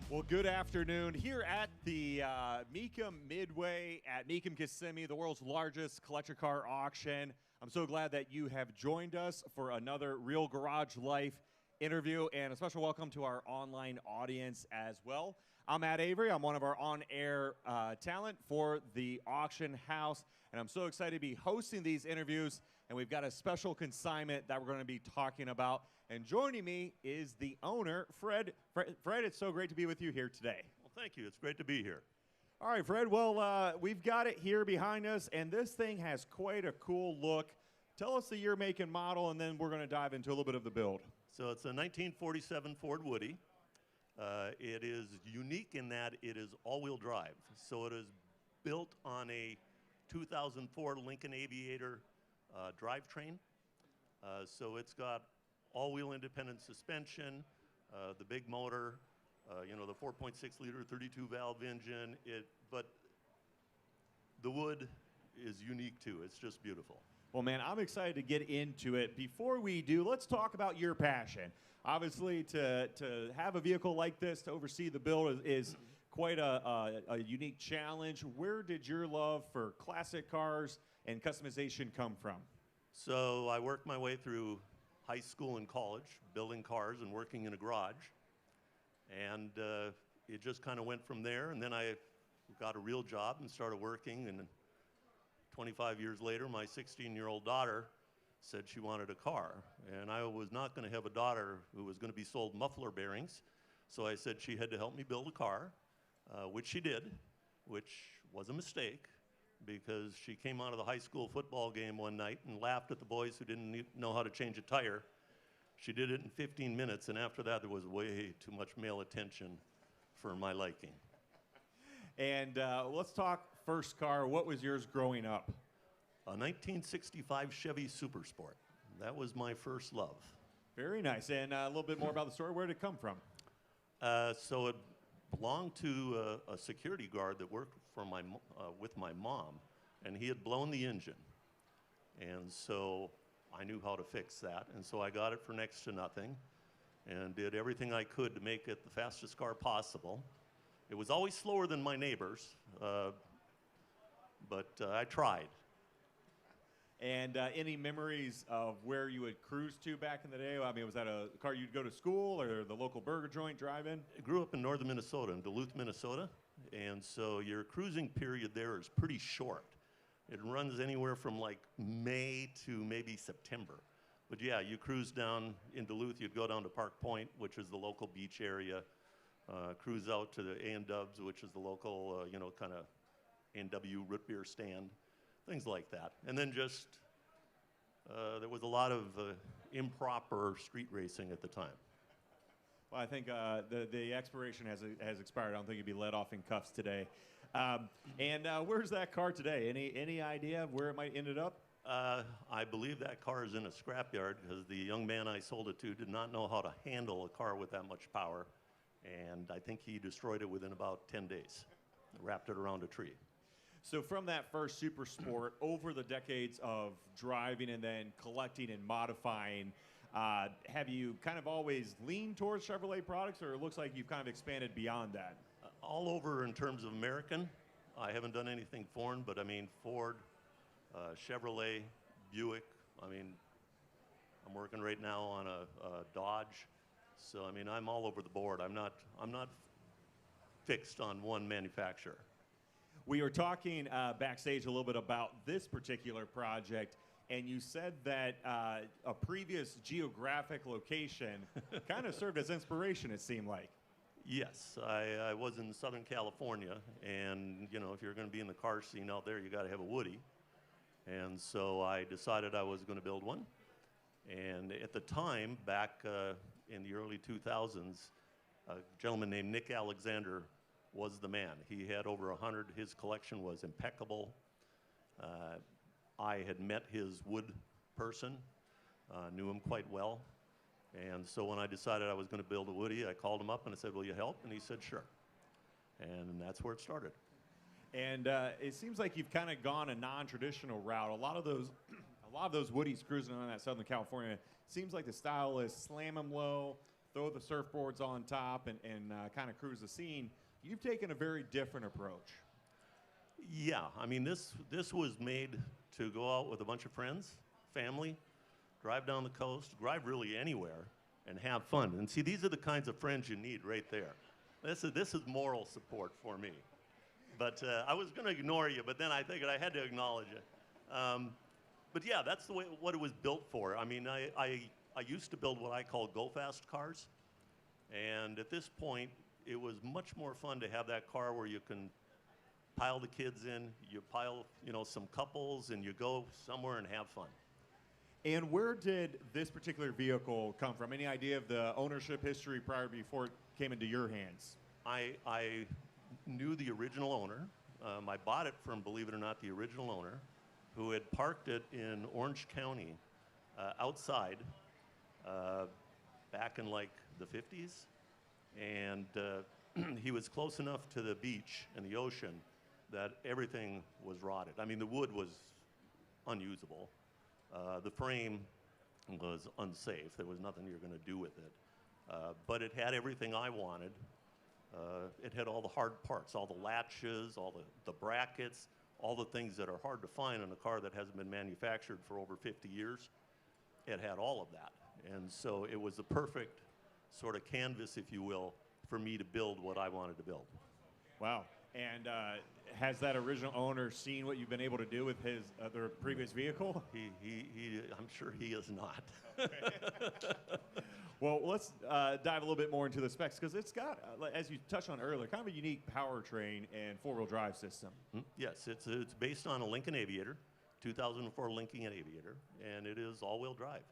Well, good afternoon. Here at the Mecum Midway at Mecum Kissimmee, the world's largest collector car auction. I'm so glad that you have joined us for another Real Garage Life interview, and a special welcome to our online audience as well. I'm Matt Avery. I'm one of our on-air talent for the auction house, and I'm so excited to be hosting these interviews, and we've got a special consignment that we're going to be talking about. And joining me is the owner, Fred. Fred, it's so great to be with you here today. Well, thank you. It's great to be here. All right, Fred. Well, we've got it here behind us, and this thing has quite a cool look. Tell us the year, make, and model, and then we're going to dive into a little bit of the build. So it's a 1947 Ford Woody. It is unique in that it is all-wheel drive. So it is built on a 2004 Lincoln Aviator drivetrain. So it's got all-wheel independent suspension, the big motor, the 4.6-liter 32-valve engine. But the wood is unique too. It's just beautiful. Well, man, I'm excited to get into it. Before we do, let's talk about your passion. Obviously, to have a vehicle like this, to oversee the build is quite a unique challenge. Where did your love for classic cars and customization come from? So I worked my way through high school and college, building cars and working in a garage. And it just kind of went from there. And then I got a real job and started working. And 25 years later, my 16-year-old daughter said she wanted a car. And I was not going to have a daughter who was going to be sold muffler bearings. So I said she had to help me build a car, which she did, which was a mistake because she came out of the high school football game one night and laughed at the boys who didn't know how to change a tire. She did it in 15 minutes, and after that, there was way too much male attention for my liking. And let's talk first car. What was yours growing up? A 1965 Chevy Super Sport. That was my first love. Very nice. And a little bit more about the story. Where did it come from? So it belonged to a security guard that worked for with my mom, and he had blown the engine. And so I knew how to fix that, and so I got it for next to nothing and did everything I could to make it the fastest car possible. It was always slower than my neighbors, but I tried. And any memories of where you would cruise to back in the day? I mean, was that a car you'd go to school or the local burger joint drive-in? I grew up in northern Minnesota, in Duluth, Minnesota, and so your cruising period there is pretty short. It runs anywhere from like May to maybe September. But yeah, you cruise down in Duluth, you'd go down to Park Point, which is the local beach area, cruise out to the A&W's, which is the local, kind of A&W root beer stand, things like that. And then just, there was a lot of improper street racing at the time. Well, I think the expiration has expired. I don't think you'd be let off in cuffs today. And where's that car today? Any idea of where it might ended up? I believe that car is in a scrapyard because the young man I sold it to did not know how to handle a car with that much power. And I think he destroyed it within about 10 days, wrapped it around a tree. So from that first Super Sport, over the decades of driving and then collecting and modifying, have you kind of always leaned towards Chevrolet products, or it looks like you've kind of expanded beyond that? All over in terms of American. I haven't done anything foreign, but I mean Ford, Chevrolet, Buick. I mean, I'm working right now on a Dodge. So I mean, I'm all over the board. I'm not fixed on one manufacturer. We were talking backstage a little bit about this particular project, and you said that a previous geographic location kind of served as inspiration, it seemed like. Yes, I was in Southern California, and if you're going to be in the car scene out there, you got to have a Woody. And so I decided I was going to build one. And at the time, back in the early 2000s, a gentleman named Nick Alexander was the man. He had over 100. His collection was impeccable. I had met his wood person, knew him quite well. And so when I decided I was going to build a Woody, I called him up and I said, "Will you help?" And he said, "Sure." And that's where it started. And it seems like you've kind of gone a non-traditional route. A lot of those Woodies cruising around that Southern California, seems like the style is slam them low, throw the surfboards on top and kind of cruise the scene. You've taken a very different approach. Yeah, I mean, this was made to go out with a bunch of friends, family, drive down the coast, drive really anywhere, and have fun. And see, these are the kinds of friends you need right there. This is moral support for me. But I was going to ignore you, but then I figured I had to acknowledge it. But yeah, that's the way what it was built for. I mean, I used to build what I call go-fast cars. And at this point, it was much more fun to have that car where you can pile the kids in, you pile, some couples, and you go somewhere and have fun. And where did this particular vehicle come from? Any idea of the ownership history prior before it came into your hands? I knew the original owner. I bought it from, believe it or not, the original owner, who had parked it in Orange County outside back in like the 50s. And he was close enough to the beach and the ocean that everything was rotted. I mean, the wood was unusable. The frame was unsafe. There was nothing you're going to do with it. But it had everything I wanted. It had all the hard parts, all the latches, all the brackets, all the things that are hard to find in a car that hasn't been manufactured for over 50 years. It had all of that. And so it was the perfect sort of canvas, if you will, for me to build what I wanted to build. Wow. And has that original owner seen what you've been able to do with his other previous vehicle? I'm sure he is not. Well, let's dive a little bit more into the specs, because it's got, as you touched on earlier, kind of a unique powertrain and four-wheel drive system. Yes, it's based on a Lincoln Aviator, 2004 Lincoln Aviator, and it is all-wheel drive.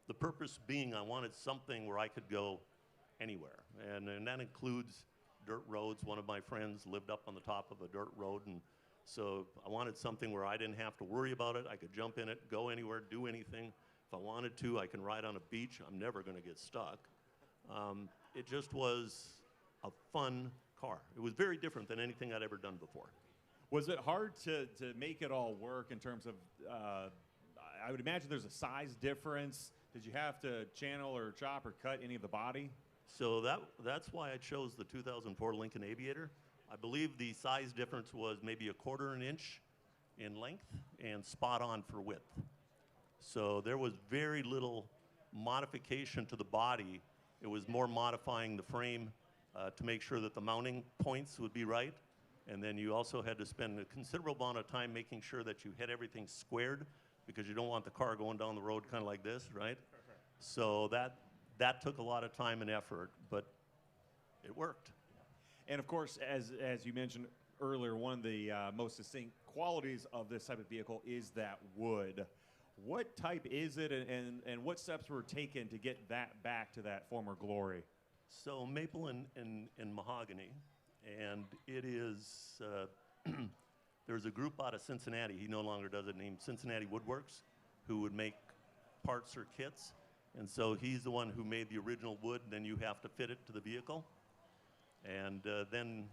The purpose being I wanted something where I could go anywhere, and that includes dirt roads. One of my friends lived up on the top of a dirt road, and so I wanted something where I didn't have to worry about it. I could jump in it, go anywhere, do anything. If I wanted to, I can ride on a beach. I'm never going to get stuck. It just was a fun car. It was very different than anything I'd ever done before. Was it hard to make it all work in terms of, I would imagine there's a size difference. Did you have to channel or chop or cut any of the body? So that's why I chose the 2004 Lincoln Aviator. I believe the size difference was maybe 1/4 inch in length and spot on for width. So there was very little modification to the body. It was more modifying the frame to make sure that the mounting points would be right. And then you also had to spend a considerable amount of time making sure that you had everything squared, because you don't want the car going down the road kind of like this, right? So that took a lot of time and effort, but it worked. And of course, as you mentioned earlier, one of the most distinct qualities of this type of vehicle is that wood. What type is it, and what steps were taken to get that back to that former glory? So maple and mahogany, and it is, there's a group out of Cincinnati, he no longer does it, named Cincinnati Woodworks, who would make parts or kits. And so he's the one who made the original wood, and then you have to fit it to the vehicle. And then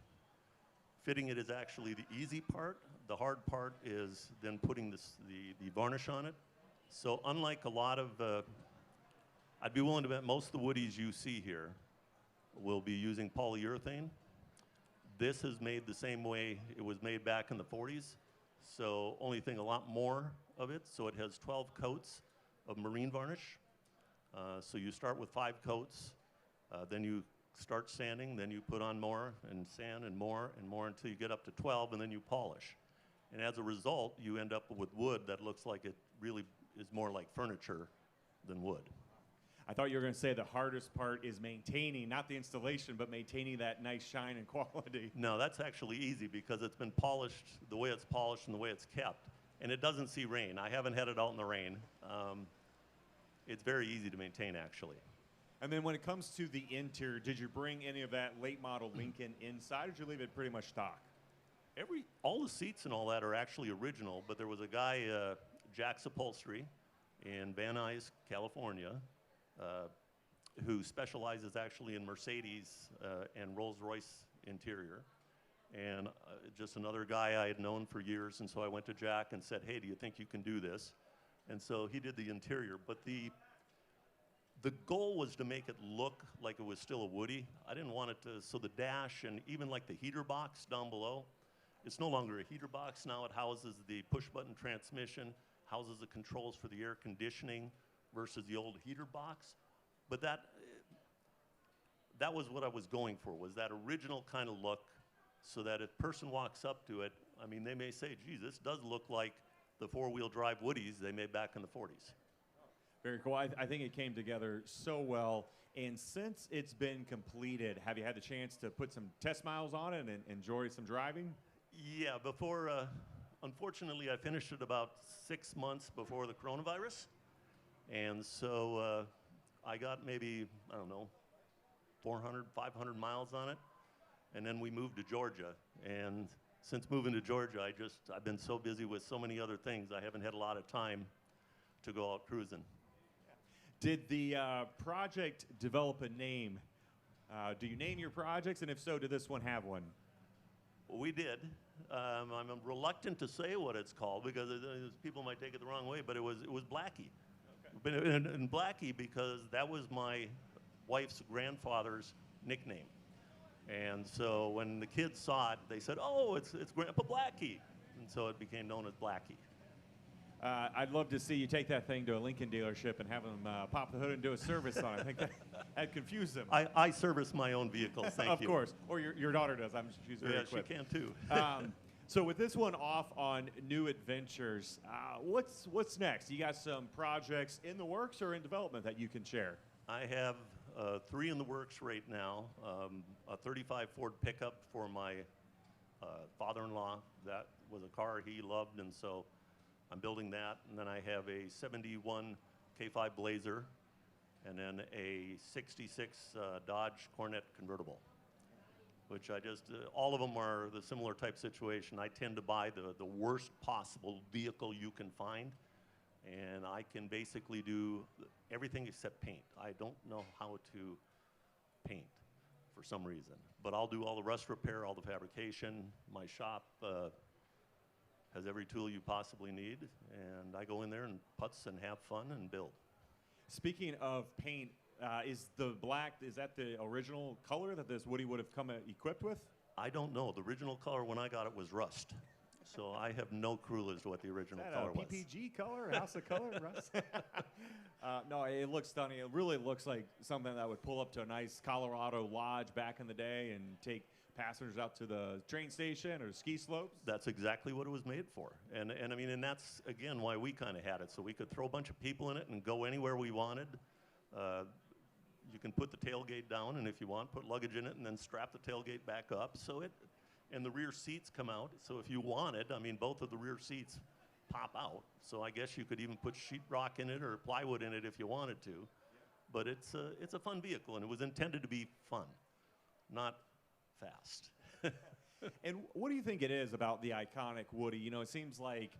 fitting it is actually the easy part. The hard part is then putting the varnish on it. So unlike a lot of, I'd be willing to bet most of the Woodies you see here will be using polyurethane. This is made the same way it was made back in the 40s. So only thing, a lot more of it. So it has 12 coats of marine varnish. So you start with 5 coats, then you start sanding, then you put on more and sand and more until you get up to 12, and then you polish. And as a result, you end up with wood that looks like it really is more like furniture than wood. I thought you were going to say the hardest part is maintaining, not the installation, but maintaining that nice shine and quality. No, that's actually easy because it's been polished the way it's polished and the way it's kept. And it doesn't see rain. I haven't had it out in the rain. It's very easy to maintain, actually. And then when it comes to the interior, did you bring any of that late model Lincoln inside, or did you leave it pretty much stock? All the seats and all that are actually original, but there was a guy, Jack's Upholstery in Van Nuys, California, who specializes actually in Mercedes and Rolls-Royce interior. And just another guy I had known for years, and so I went to Jack and said, hey, do you think you can do this? And so he did the interior, but the The goal was to make it look like it was still a Woody. I didn't want it to, so the dash and even like the heater box down below, it's no longer a heater box. Now it houses the push-button transmission, houses the controls for the air conditioning versus the old heater box. But that was what I was going for, was that original kind of look, so that if a person walks up to it, I mean, they may say, geez, this does look like the four-wheel drive Woodies they made back in the 40s. Very cool. I think it came together so well. And since it's been completed, have you had the chance to put some test miles on it and enjoy some driving? Yeah, unfortunately, I finished it about 6 months before the coronavirus. And so I got maybe, I don't know, 400, 500 miles on it. And then we moved to Georgia. And since moving to Georgia, I've been so busy with so many other things, I haven't had a lot of time to go out cruising. Did the project develop a name? Do you name your projects? And if so, did this one have one? We did. I'm reluctant to say what it's called because people might take it the wrong way, but it was Blackie. Okay. And Blackie because that was my wife's grandfather's nickname. And so when the kids saw it, they said, oh, it's Grandpa Blackie. And so it became known as Blackie. I'd love to see you take that thing to a Lincoln dealership and have them pop the hood and do a service on it. I think that confused them. I service my own vehicles, thank you. Of course. Or your daughter does. She's very equipped. She can too. So with this one off on new adventures, what's next? You got some projects in the works or in development that you can share? I have 3 in the works right now. A 35 Ford pickup for my father-in-law. That was a car he loved, and so I'm building that. And then I have a 71 K5 Blazer, and then a 66 Dodge Cornet convertible, which all of them are the similar type situation. I tend to buy the worst possible vehicle you can find, and I can basically do everything except paint. I don't know how to paint for some reason, but I'll do all the rust repair, all the fabrication. My shop has every tool you possibly need, and I go in there and putz and have fun and build. Speaking of paint, is the black, is that the original color that this Woody would have come equipped with? I don't know. The original color when I got it was rust. So I have no clue as to what the original color was. PPG color, House of Color, rust? No, it looks stunning. It really looks like something that would pull up to a nice Colorado lodge back in the day and take passengers out to the train station or ski slopes. That's exactly what it was made for. And I mean, and that's, again, why we kind of had it. So we could throw a bunch of people in it and go anywhere we wanted. You can put the tailgate down, and if you want, put luggage in it and then strap the tailgate back up. And the rear seats come out. So if you wanted, I mean, both of the rear seats pop out. So I guess you could even put sheetrock in it or plywood in it if you wanted to. But it's a fun vehicle, and it was intended to be fun, not fast. And what do you think it is about the iconic Woody? You know, it seems like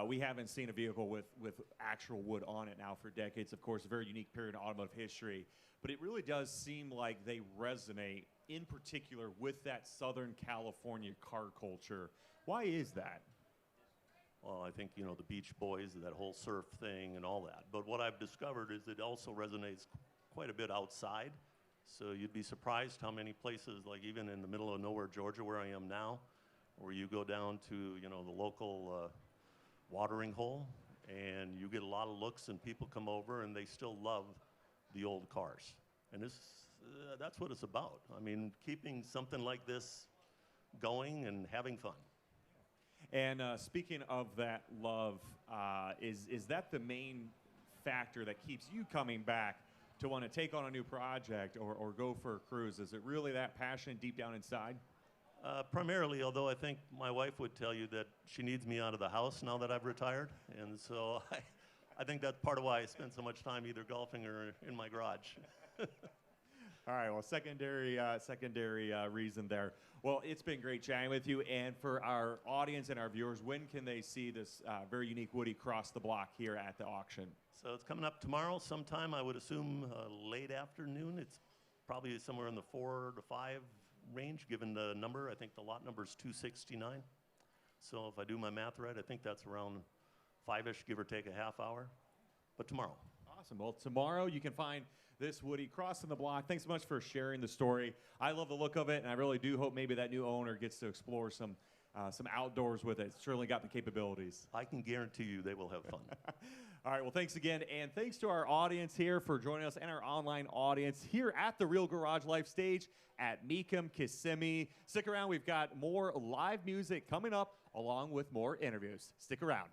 we haven't seen a vehicle with actual wood on it now for decades. Of course, a very unique period in automotive history. But it really does seem like they resonate, in particular, with that Southern California car culture. Why is that? Well, I think, you know, the Beach Boys, that whole surf thing and all that. But what I've discovered is it also resonates quite a bit outside. So you'd be surprised how many places, like even in the middle of nowhere, Georgia, where I am now, where you go down to, you know, the local watering hole, and you get a lot of looks, and people come over, and they still love the old cars. And that's what it's about. I mean, keeping something like this going and having fun. And speaking of that love, is that the main factor that keeps you coming back to want to take on a new project or go for a cruise? Is it really that passionate deep down inside? Primarily, although I think my wife would tell you that she needs me out of the house now that I've retired. And so I think that's part of why I spend so much time either golfing or in my garage. All right, well, secondary reason there. Well, it's been great chatting with you. And for our audience and our viewers, when can they see this very unique Woody cross the block here at the auction? So it's coming up tomorrow sometime, I would assume late afternoon. It's probably somewhere in the 4 to 5 range, given the number. I think the lot number is 269. So if I do my math right, I think that's around 5-ish, give or take a half hour. But tomorrow. Awesome. Well, tomorrow you can find this Woody crossing the block. Thanks so much for sharing the story. I love the look of it, and I really do hope maybe that new owner gets to explore some outdoors with it. It's certainly got the capabilities. I can guarantee you they will have fun. All right, well, thanks again, and thanks to our audience here for joining us and our online audience here at the Real Garage Life stage at Mecum Kissimmee. Stick around. We've got more live music coming up along with more interviews. Stick around.